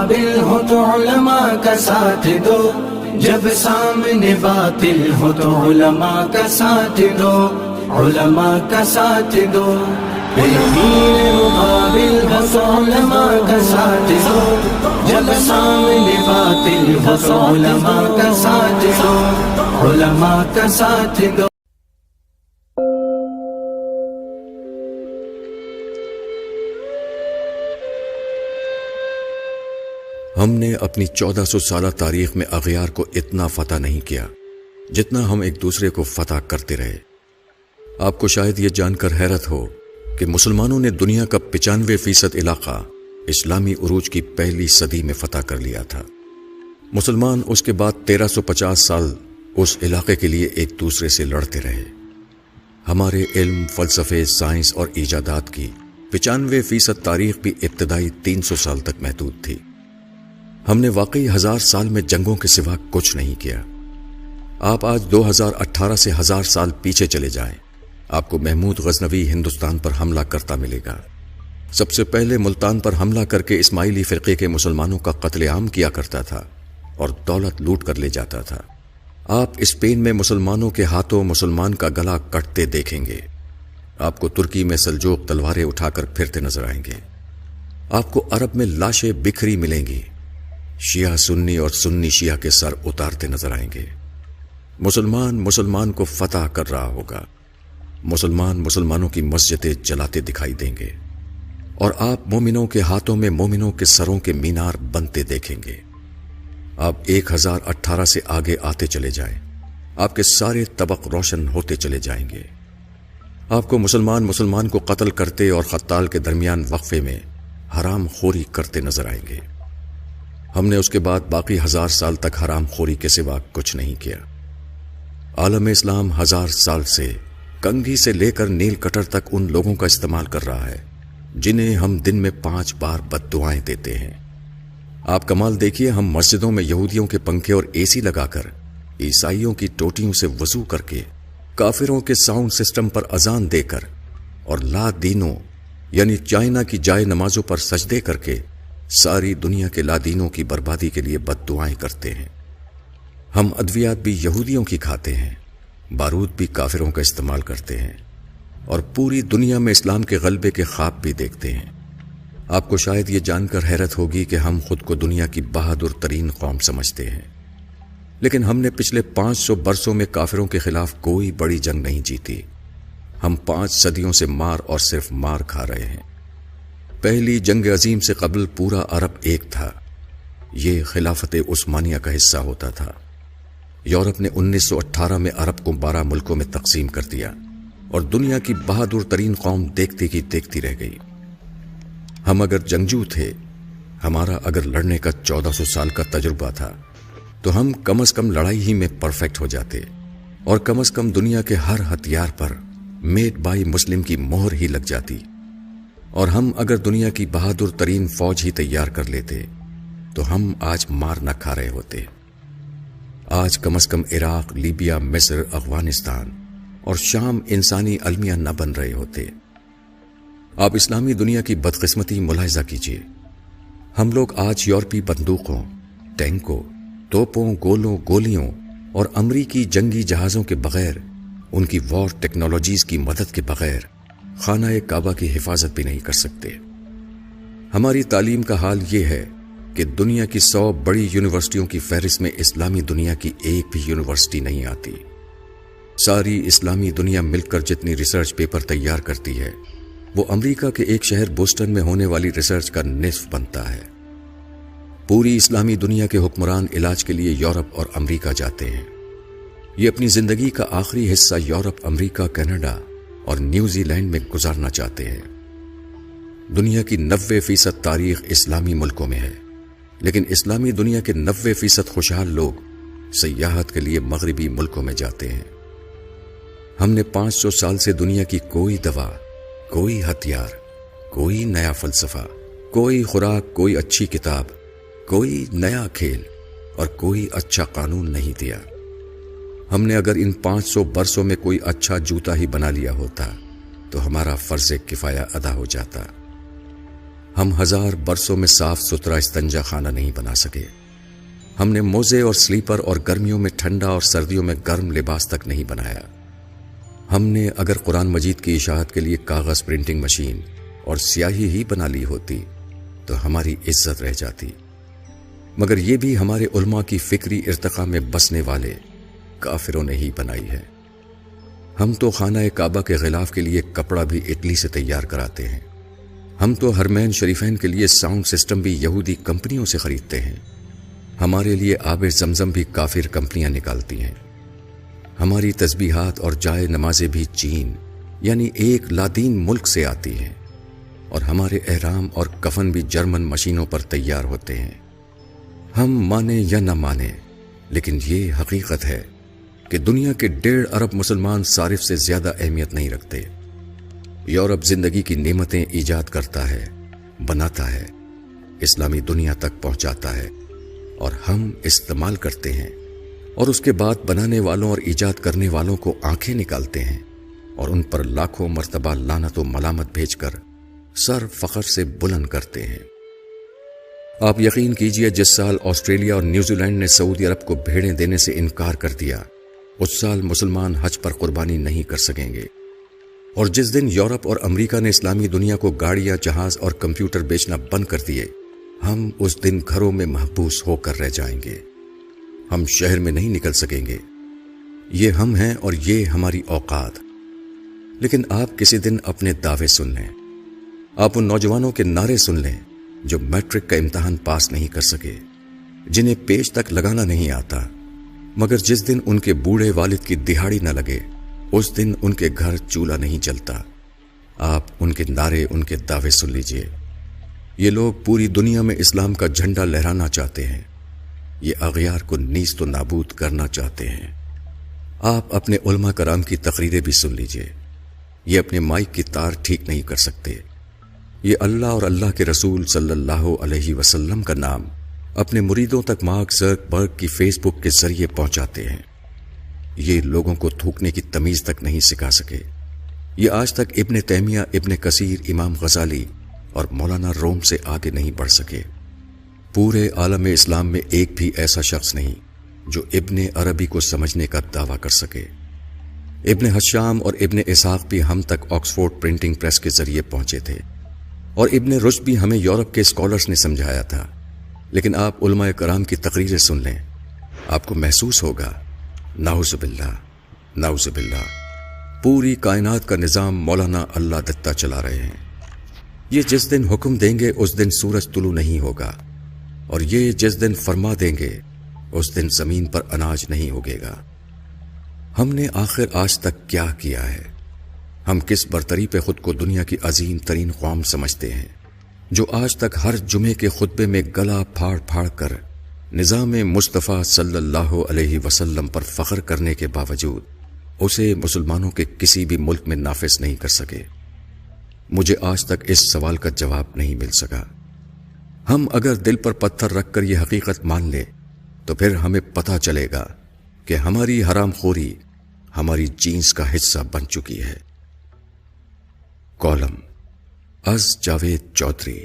قابل ہو تو علماء کا ساتھ دو، جب سامنے باطل ہو تو علماء کا ساتھ دو، علماء کا ساتھ دو۔ امیر مقابل ہو تو علماء کا ساتھ دو، جب سامنے باطل ہو تو علماء کا ساتھ دو، علماء کا ساتھ دو۔ ہم نے اپنی 1400 سالہ تاریخ میں اغیار کو اتنا فتح نہیں کیا جتنا ہم ایک دوسرے کو فتح کرتے رہے۔ آپ کو شاید یہ جان کر حیرت ہو کہ مسلمانوں نے دنیا کا 95% علاقہ اسلامی عروج کی پہلی صدی میں فتح کر لیا تھا۔ مسلمان اس کے بعد 1350 سال اس علاقے کے لیے ایک دوسرے سے لڑتے رہے۔ ہمارے علم، فلسفے، سائنس اور ایجادات کی 95% تاریخ بھی ابتدائی 300 سال تک محدود تھی۔ ہم نے واقعی 1000 سال میں جنگوں کے سوا کچھ نہیں کیا۔ آپ آج 2018 سے 1000 سال پیچھے چلے جائیں، آپ کو محمود غزنوی ہندوستان پر حملہ کرتا ملے گا۔ سب سے پہلے ملتان پر حملہ کر کے اسماعیلی فرقے کے مسلمانوں کا قتل عام کیا کرتا تھا اور دولت لوٹ کر لے جاتا تھا۔ آپ اسپین میں مسلمانوں کے ہاتھوں مسلمان کا گلا کٹتے دیکھیں گے۔ آپ کو ترکی میں سلجوق تلواریں اٹھا کر پھرتے نظر آئیں گے۔ آپ کو عرب میں لاشیں بکھری ملیں گی، شیعہ سنی اور سنی شیعہ کے سر اتارتے نظر آئیں گے۔ مسلمان کو فتح کر رہا ہوگا، مسلمانوں کی مسجدیں جلاتے دکھائی دیں گے، اور آپ مومنوں کے ہاتھوں میں مومنوں کے سروں کے مینار بنتے دیکھیں گے۔ آپ 1018 سے آگے آتے چلے جائیں، آپ کے سارے طبق روشن ہوتے چلے جائیں گے۔ آپ کو مسلمان کو قتل کرتے اور قتال کے درمیان وقفے میں حرام خوری کرتے نظر آئیں گے۔ ہم نے اس کے بعد باقی 1000 سال تک حرام خوری کے سوا کچھ نہیں کیا۔ عالم اسلام 1000 سال سے کنگھی سے لے کر نیل کٹر تک ان لوگوں کا استعمال کر رہا ہے جنہیں ہم دن میں 5 بار بد دعائیں دیتے ہیں۔ آپ کمال دیکھیے، ہم مسجدوں میں یہودیوں کے پنکھے اور اے سی لگا کر، عیسائیوں کی ٹوٹیوں سے وضو کر کے، کافروں کے ساؤنڈ سسٹم پر اذان دے کر اور لا دینوں یعنی چائنا کی جائے نمازوں پر سجدے کر کے ساری دنیا کے لادینوں کی بربادی کے لیے بد دعائیں کرتے ہیں۔ ہم ادویات بھی یہودیوں کی کھاتے ہیں، بارود بھی کافروں کا استعمال کرتے ہیں، اور پوری دنیا میں اسلام کے غلبے کے خواب بھی دیکھتے ہیں۔ آپ کو شاید یہ جان کر حیرت ہوگی کہ ہم خود کو دنیا کی بہادر ترین قوم سمجھتے ہیں، لیکن ہم نے پچھلے 500 برسوں میں کافروں کے خلاف کوئی بڑی جنگ نہیں جیتی۔ ہم 5 صدیوں سے مار اور صرف مار کھا رہے ہیں۔ پہلی جنگ عظیم سے قبل پورا عرب ایک تھا، یہ خلافت عثمانیہ کا حصہ ہوتا تھا۔ یورپ نے 1918 میں عرب کو 12 ملکوں میں تقسیم کر دیا اور دنیا کی بہادر ترین قوم دیکھتی کی دیکھتی رہ گئی۔ ہم اگر جنگجو تھے، ہمارا اگر لڑنے کا 1400 سال کا تجربہ تھا، تو ہم کم از کم لڑائی ہی میں پرفیکٹ ہو جاتے، اور کم از کم دنیا کے ہر ہتھیار پر میڈ بائی مسلم کی مہر ہی لگ جاتی، اور ہم اگر دنیا کی بہادر ترین فوج ہی تیار کر لیتے تو ہم آج مار نہ کھا رہے ہوتے۔ آج کم از کم عراق، لیبیا، مصر، افغانستان اور شام انسانی المیہ نہ بن رہے ہوتے۔ آپ اسلامی دنیا کی بدقسمتی ملاحظہ کیجیے۔ ہم لوگ آج یورپی بندوقوں، ٹینکوں، توپوں، گولوں، گولیوں اور امریکی جنگی جہازوں کے بغیر، ان کی وار ٹیکنالوجیز کی مدد کے بغیر خانہ کعبہ کی حفاظت بھی نہیں کر سکتے۔ ہماری تعلیم کا حال یہ ہے کہ دنیا کی 100 بڑی یونیورسٹیوں کی فہرست میں اسلامی دنیا کی ایک بھی یونیورسٹی نہیں آتی۔ ساری اسلامی دنیا مل کر جتنی ریسرچ پیپر تیار کرتی ہے، وہ امریکہ کے ایک شہر بوسٹن میں ہونے والی ریسرچ کا نصف بنتا ہے۔ پوری اسلامی دنیا کے حکمران علاج کے لیے یورپ اور امریکہ جاتے ہیں۔ یہ اپنی زندگی کا آخری حصہ یورپ، امریکہ، کینیڈا اور نیوزی لینڈ میں گزارنا چاہتے ہیں۔ دنیا کی 90% تاریخ اسلامی ملکوں میں ہے، لیکن اسلامی دنیا کے 90% خوشحال لوگ سیاحت کے لیے مغربی ملکوں میں جاتے ہیں۔ ہم نے 500 سال سے دنیا کی کوئی دوا، کوئی ہتھیار، کوئی نیا فلسفہ، کوئی خوراک، کوئی اچھی کتاب، کوئی نیا کھیل اور کوئی اچھا قانون نہیں دیا۔ ہم نے اگر ان 500 برسوں میں کوئی اچھا جوتا ہی بنا لیا ہوتا تو ہمارا فرض کفایہ ادا ہو جاتا۔ ہم 1000 برسوں میں صاف ستھرا استنجا خانہ نہیں بنا سکے. ہم نے موزے اور سلیپر اور گرمیوں میں ٹھنڈا اور سردیوں میں گرم لباس تک نہیں بنایا. ہم نے اگر قرآن مجید کی اشاعت کے لیے کاغذ پرنٹنگ مشین اور سیاہی ہی بنا لی ہوتی تو ہماری عزت رہ جاتی. مگر یہ بھی ہمارے علماء کی فکری ارتقاء میں بسنے والے کافروں نے ہی بنائی ہے. ہم تو خانہ کعبہ کے غلاف کے لیے کپڑا بھی اٹلی سے تیار کراتے ہیں. ہم تو حرمین شریفین کے لیے ساؤنڈ سسٹم بھی یہودی کمپنیوں سے خریدتے ہیں. ہمارے لیے آب زمزم بھی کافر کمپنیاں نکالتی ہیں. ہماری تسبیحات اور جائے نمازیں بھی چین یعنی ایک لادین ملک سے آتی ہیں. اور ہمارے احرام اور کفن بھی جرمن مشینوں پر تیار ہوتے ہیں. ہم مانیں یا نہ مانیں، لیکن یہ حقیقت ہے کہ دنیا کے 1.5 ارب مسلمان صارف سے زیادہ اہمیت نہیں رکھتے. یورپ زندگی کی نعمتیں ایجاد کرتا ہے، بناتا ہے، اسلامی دنیا تک پہنچاتا ہے اور ہم استعمال کرتے ہیں، اور اس کے بعد بنانے والوں اور ایجاد کرنے والوں کو آنکھیں نکالتے ہیں اور ان پر لاکھوں مرتبہ لعنت و ملامت بھیج کر سر فخر سے بلند کرتے ہیں. آپ یقین کیجئے جس سال آسٹریلیا اور نیوزی لینڈ نے سعودی عرب کو بھیڑیں دینے سے انکار کر دیا، اس سال مسلمان حج پر قربانی نہیں کر سکیں گے. اور جس دن یورپ اور امریکہ نے اسلامی دنیا کو گاڑیاں، جہاز اور کمپیوٹر بیچنا بند کر دیے، ہم اس دن گھروں میں محبوس ہو کر رہ جائیں گے. ہم شہر میں نہیں نکل سکیں گے. یہ ہم ہیں اور یہ ہماری اوقات. لیکن آپ کسی دن اپنے دعوے سن لیں. آپ ان نوجوانوں کے نعرے سن لیں جو میٹرک کا امتحان پاس نہیں کر سکے، جنہیں پیج تک لگانا نہیں آتا، مگر جس دن ان کے بوڑھے والد کی دہاڑی نہ لگے اس دن ان کے گھر چولہا نہیں جلتا. آپ ان کے نعرے، ان کے دعوے سن لیجئے. یہ لوگ پوری دنیا میں اسلام کا جھنڈا لہرانا چاہتے ہیں. یہ اغیار کو نیست و نابود کرنا چاہتے ہیں. آپ اپنے علماء کرام کی تقریریں بھی سن لیجئے. یہ اپنے مائک کی تار ٹھیک نہیں کر سکتے. یہ اللہ اور اللہ کے رسول صلی اللہ علیہ وسلم کا نام اپنے مریدوں تک مارک زکربرگ کی فیس بک کے ذریعے پہنچاتے ہیں. یہ لوگوں کو تھوکنے کی تمیز تک نہیں سکھا سکے. یہ آج تک ابن تیمیہ، ابن کثیر، امام غزالی اور مولانا روم سے آگے نہیں بڑھ سکے. پورے عالم اسلام میں ایک بھی ایسا شخص نہیں جو ابن عربی کو سمجھنے کا دعویٰ کر سکے. ابن حشام اور ابن اسحاق بھی ہم تک آکسفورڈ پرنٹنگ پریس کے ذریعے پہنچے تھے، اور ابن رشد بھی ہمیں یورپ کے اسکالرز نے سمجھایا تھا. لیکن آپ علماء کرام کی تقریریں سن لیں، آپ کو محسوس ہوگا نعوذ باللہ، نعوذ باللہ، پوری کائنات کا نظام مولانا اللہ دتہ چلا رہے ہیں. یہ جس دن حکم دیں گے اس دن سورج طلوع نہیں ہوگا، اور یہ جس دن فرما دیں گے اس دن زمین پر اناج نہیں اگے گا. ہم نے آخر آج تک کیا کیا ہے؟ ہم کس برتری پہ خود کو دنیا کی عظیم ترین قوم سمجھتے ہیں جو آج تک ہر جمعے کے خطبے میں گلا پھاڑ پھاڑ کر نظام مصطفیٰ صلی اللہ علیہ وسلم پر فخر کرنے کے باوجود اسے مسلمانوں کے کسی بھی ملک میں نافذ نہیں کر سکے؟ مجھے آج تک اس سوال کا جواب نہیں مل سکا. ہم اگر دل پر پتھر رکھ کر یہ حقیقت مان لیں تو پھر ہمیں پتہ چلے گا کہ ہماری حرام خوری ہماری جینس کا حصہ بن چکی ہے. کالم از جاوید چودھری.